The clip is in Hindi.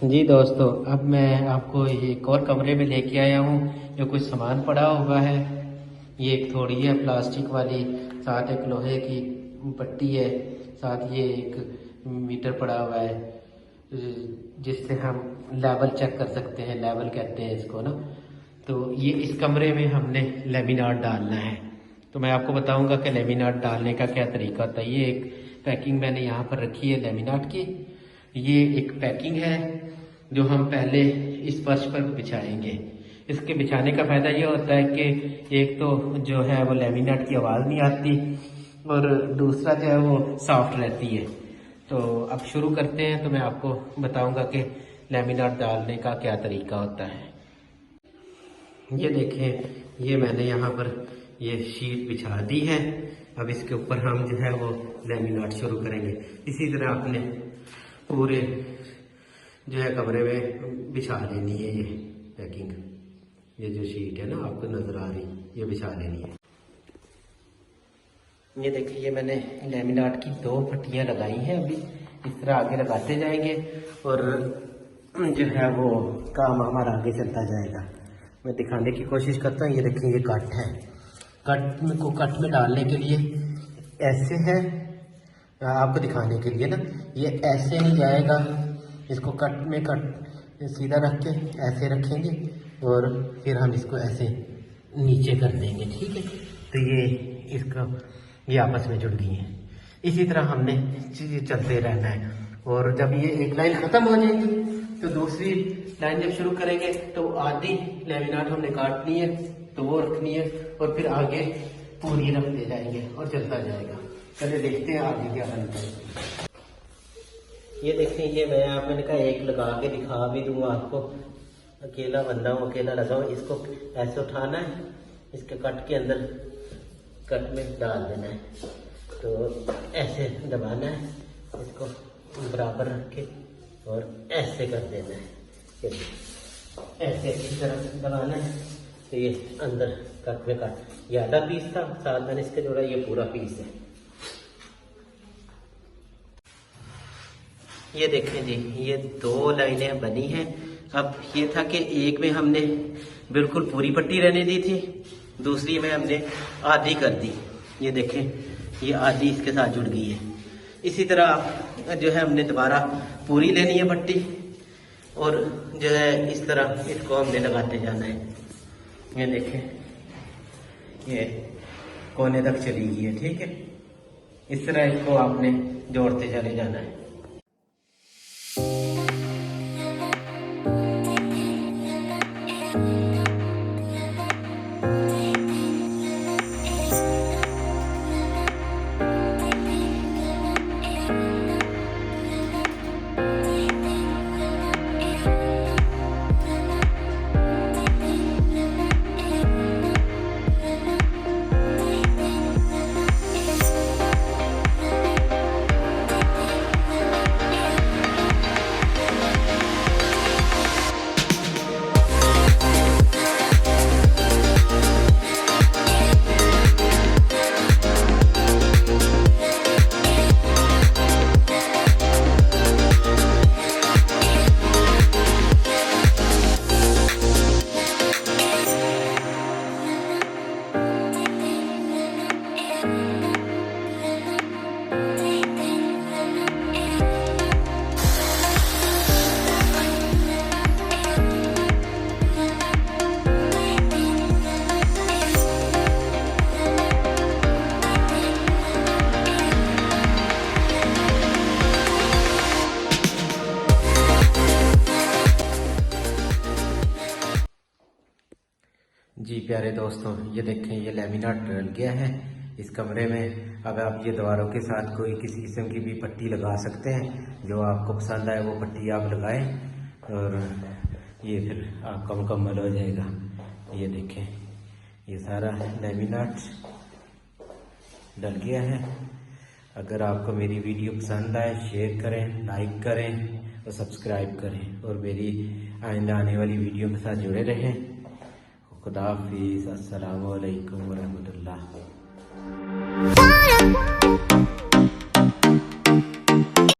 जी दोस्तों, अब मैं आपको एक और कमरे में लेके आया हूँ जो कुछ सामान पड़ा हुआ है। ये एक थोड़ी है प्लास्टिक वाली, साथ एक लोहे की पट्टी है, साथ ये एक मीटर पड़ा हुआ है जिससे हम लेवल चेक कर सकते हैं। लेवल कहते हैं इसको ना। तो ये इस कमरे में हमने लेमिनाट डालना है। तो मैं आपको बताऊंगा कि लेमिनाट डालने का क्या तरीका होता है। ये एक पैकिंग मैंने यहाँ पर रखी है लेमिनाट की। ये एक पैकिंग है जो हम पहले इस फर्श पर बिछाएंगे। इसके बिछाने का फायदा ये होता है कि एक तो जो है वो लेमिनेट की आवाज़ नहीं आती और दूसरा जो है वो सॉफ्ट रहती है। तो अब शुरू करते हैं। तो मैं आपको बताऊंगा कि लेमिनेट डालने का क्या तरीका होता है। ये देखें, ये मैंने यहाँ पर ये शीट बिछा दी है। अब इसके ऊपर हम जो है वो लेमिनेट शुरू करेंगे। इसी तरह आपने पूरे जो है कमरे में बिछा लेनी है ये पैकिंग। ये जो शीट है ना आपको नजर आ रही, ये बिछा लेनी है। ये देखिए, ये मैंने लेमिनेट की 2 पट्टियां लगाई हैं। अभी इस तरह आगे लगाते जाएंगे और जो है वो काम हमारा आगे चलता जाएगा। मैं दिखाने की कोशिश करता हूँ। ये देखिए, ये कट है। कट में डालने के लिए ऐसे है, आपको दिखाने के लिए ना। ये ऐसे नहीं जाएगा, इसको कट सीधा रख के ऐसे रखेंगे और फिर हम इसको ऐसे नीचे कर देंगे। ठीक है, तो ये आपस में जुड़ गई हैं। इसी तरह हमने चीज़ें चलते रहना है। और जब ये एक लाइन ख़त्म हो जाएगी तो दूसरी लाइन जब शुरू करेंगे तो आधी लेमिनेट हमने काटनी है, तो वो रखनी है और फिर आगे पूरी रखते जाएंगे और चलता जाएगा। चलिए देखते हैं आगे क्या बनता है। ये देखें, ये मैंने कहा एक लगा के दिखा भी दूंगा आपको। अकेला बंदा हूँ, अकेला लगाओ। इसको ऐसे उठाना है, इसके कट के अंदर कट में डाल देना है, तो ऐसे दबाना है, इसको बराबर रख के और ऐसे कर देना है। ऐसे अच्छी तरह दबाना है तो ये अंदर कट में कट। ये आधा पीस था, साथ मैंने इसके जोड़ा, ये पूरा पीस है। ये देखें जी, ये 2 लाइनें बनी हैं। अब ये था कि एक में हमने बिल्कुल पूरी पट्टी रहने दी थी, दूसरी में हमने आधी कर दी। ये देखें, ये आधी इसके साथ जुड़ गई है। इसी तरह जो है हमने दोबारा पूरी लेनी है पट्टी और जो है इस तरह इसको हमने लगाते जाना है। ये देखें, ये कोने तक चली गई है। ठीक है, इस तरह इसको आपने जोड़ते चले जाना है। जी प्यारे दोस्तों, ये देखें, ये लेमिनेट डल गया है इस कमरे में। अब आप ये दीवारों के साथ कोई किसी किस्म की भी पट्टी लगा सकते हैं। जो आपको पसंद आए वो पट्टी आप लगाएं और ये फिर आपका मुकम्मल हो जाएगा। ये देखें, ये सारा लेमिनेट डल गया है। अगर आपको मेरी वीडियो पसंद आए, शेयर करें, लाइक करें और सब्सक्राइब करें और मेरी आइंदा आने वाली वीडियो के साथ जुड़े रहें। खुदा हाफिज़। अस्सलामु अलैकुम वरहमतुल्लाह।